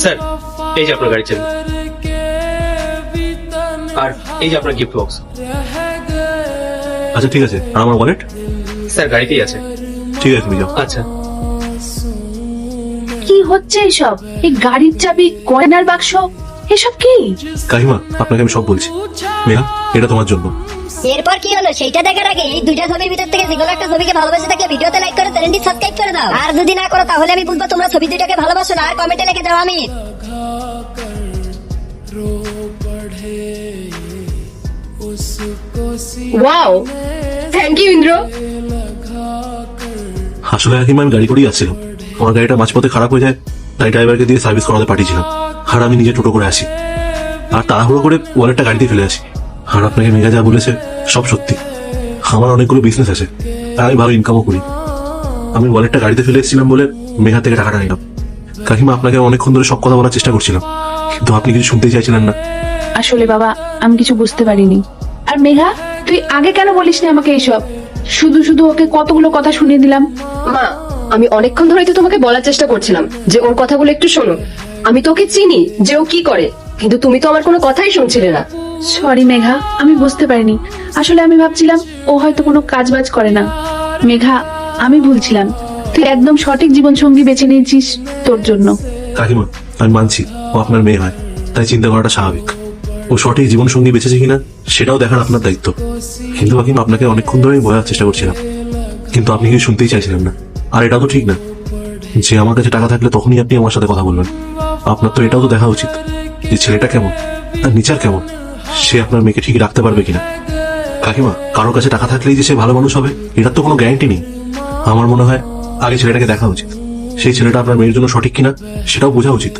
Sir, এই যে আপনার গাড়ি চাবি, আর এই যে আপনার গিফট বক্স। আচ্ছা ঠিক আছে, আর আমার ওয়ালেট? স্যার, গাড়িতেই আছে। ঠিক আছে, তুমি যাও। আচ্ছা। কি হচ্ছে এসব? এই গাড়ির চাবি, গয়নার বাক্স, এসব কি? কাকিমা, আপনাকে আমি সব বলছি। মেঘা, এটা তোমার জন্য। এরপর কি হলো সেইটা দেখার আগে এই দুইটা ছবির ভিতর থেকে যেকোনো একটা ছবিকে ভালোবেসে থাকলে ভিডিওতে লাইক করে চ্যানেলটি সাবস্ক্রাইব করে দাও। আর যদি না করো তাহলে আমি বুঝবো তোমরা ছবি দুইটাকে ভালোবাসো না। আর কমেন্টে লিখে দাও আমি। Wow, thank you Indra. আসলে কাকিমা, আমি গাড়ি করেই যাচ্ছিলাম। আমার গাড়িটা মাঝপথে খারাপ হয়ে যায়, তাই ড্রাইভারকে দিয়ে সার্ভিস করাতে পাঠিয়েছিলাম। আর আমি নিজে টোটো করে আসি, আর তাড়াহুড়ো করে ওয়ালেটটা গাড়িতে ফেলে আসি। আর আপনাকে মেঘা যা বলেছে সব সত্যি। আমার অনেকগুলো বিজনেস আছে, আর আমি ভালো ইনকামও করি। আমি ওয়ালেটটা গাড়িতে ফেলে এসেছিলাম বলে মেঘা থেকে টাকাটা নিলাম। কাকিমা, আপনাকে অনেকক্ষণ ধরে সব কথা বলার চেষ্টা করছিলাম, কিন্তু আপনি কিছু শুনতেই চাইছিলেন না। আসলে বাবা, আমি কিছু বুঝতে পারিনি। আর মেঘা, তুই আগে কেন বলিসনি আমাকে এইসব? শুধু শুধু ওকে কতগুলো কথা শুনিয়ে দিলাম। মা, আমি অনেকক্ষণ ধরেই তো তোমাকে বলার চেষ্টা করছিলাম যে ওর কথাগুলো একটু শোনো। আমি তো ওকে চিনি যে ও কি করে, কিন্তু তুমি তো আমার কোনো কথাই শুনছিলে না। সরি মেঘা, আমি বুঝতে পারিনি। আসলে আমি ভাবছিলাম ও হয়তো কোনো কাজ বাজ করে না। মেঘা, আমি ভুলছিলাম। তুই একদম সঠিক জীবন সঙ্গী বেছে নিয়েছিস তোর জন্য। কাকিমা, আমি মানছি ও আপনার মেয়ে হয়, তাই চিন্তা করাটা স্বাভাবিক। ও সঠিক জীবন সঙ্গী বেঁচেছে কিনা সেটাও দেখার আপনার দায়িত্ব। কিন্তু কাকিমা, আপনাকে অনেকক্ষণ ধরেই বোঝার চেষ্টা করছিলাম, কিন্তু আপনি কিছু শুনতেই চাইছিলেন না। আর এটাও তো ঠিক না যে আমার কাছে টাকা থাকলে তখনই আপনি আমার সাথে কথা বলবেন। আপনার তো এটাও তো দেখা উচিত যে ছেলেটা কেমন, তার নেচার কেমন, সে আপনার মেয়েকে ঠিক রাখতে পারবে কিনা। কাকিমা, কারোর কাছে টাকা থাকলেই যে সে ভালো মানুষ হবে এটার তো কোনো গ্যারান্টি নেই। আমার মনে হয় আগে ছেলেটাকে দেখা উচিত। সেই ছেলেটা আপনার মেয়ের জন্য সঠিক কিনা সেটাও বোঝা উচিত।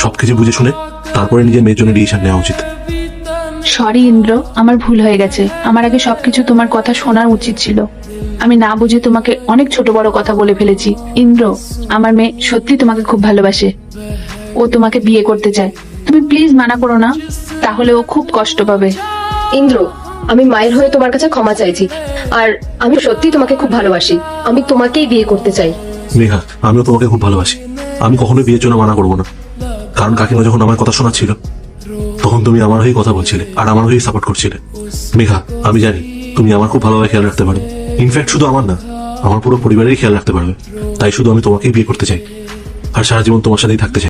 সবকিছু বুঝে শুনে তারপরে নিজের মেয়ের জন্য ডিসিশন নেওয়া উচিত। সরি ইন্দ্র, আমার ভুল হয়ে গেছে। আমার আগে সবকিছু তোমার কথা শোনার উচিত ছিল। আমি না বুঝে তোমাকে অনেক ছোট বড় কথা বলে ফেলেছি। ইন্দ্র, আমার মেয়ে সত্যি তোমাকে খুব ভালোবাসে। ও তোমাকে বিয়ে করতে চায়। তুমি প্লিজ মানা করো না, তাহলে ও খুব কষ্ট পাবে। ইন্দ্র, আমি মায়ের হয়ে তোমার কাছে ক্ষমা চাইছি। আর আমি সত্যি তোমাকে খুব ভালোবাসি। আমি তোমাকেই বিয়ে করতে চাই। মেঘা, আমিও তোমাকে খুব ভালোবাসি। আমি কখনোই বিয়ের জন্য মানা করবো না, কারণ কাকিমা যখন আমার কথা শোনাচ্ছিল তখন তুমি আমার হয়ে কথা বলছিলে আর আমার হয়ে সাপোর্ট করছিলে। মেঘা, আমি জানি তুমি আমার খুব ভালোভাবে খেয়াল রাখতে পারবে। ইনফ্যাক্ট শুধু আমার না, আমার পুরো পরিবারেরই খেয়াল রাখতে পারবে। তাই শুধু আমি তোমাকেই বিয়ে করতে চাই, আর সারা জীবন তোমার সাথেই থাকতে চাই।